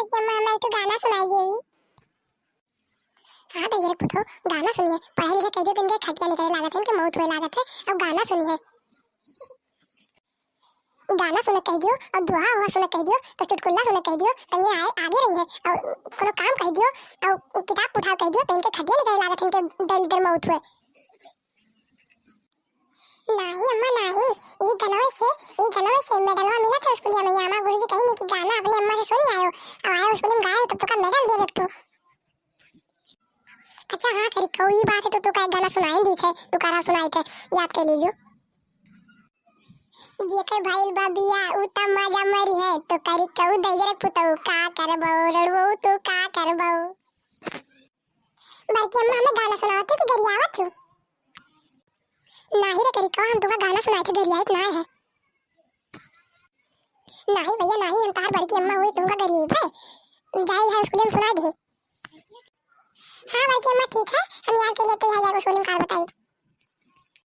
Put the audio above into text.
बड़की अम्मा हमें तो गाना सुनाई देवी। हाँ भैया पुतो गाना सुनिए, पढ़ाई लिखाई कर दियो तो इनके खटिया निकले लागत है, इनके मौत हुए लागत है। अब गाना सुनिए, गाना सुने कह दियो और दुआ हुआ सुने कह दियो तो चुटकुला सुने कह दियो तो ये आए आगे रही है और कोनो काम कह दियो और किताब उठा कह दियो तो इनके खटिया निकले लागत है, इनके दरिद्र मौत हुए। नहीं अम्मा नहीं, ये गनवे से मेडलवा मिला था स्कूलिया में। अम्मा गुरुजी कही नहीं कि गाना अपनी अम्मा से सुन आयो और आयो स्कूल में गायो तो का मेडल दे देतो। अच्छा हाँ करी कोई बात है तो का गाना सुनाई दी थे, तू करा सुनाई थे, याद कर लीजियो। जेके भाईल बाबिया उ त मजा मरी है तो करी कहू दैरे पुतौ का करबौ रड़वौ तो का करबौ। बड़की अम्मा हमें गाना सुनावती तो गरियावत थी। नहीं रे करी कहो हम तुमका गाना सुनाए थे गरियाइत ना है। नहीं भैया नहीं, हम तार बड़की अम्मा हुई तुमका गरीब है, जाई है स्कूल में सुना दे। हाँ बड़की अम्मा ठीक है, हम याद के लिए तो यहाँ जाकर स्कूल में काल बताई।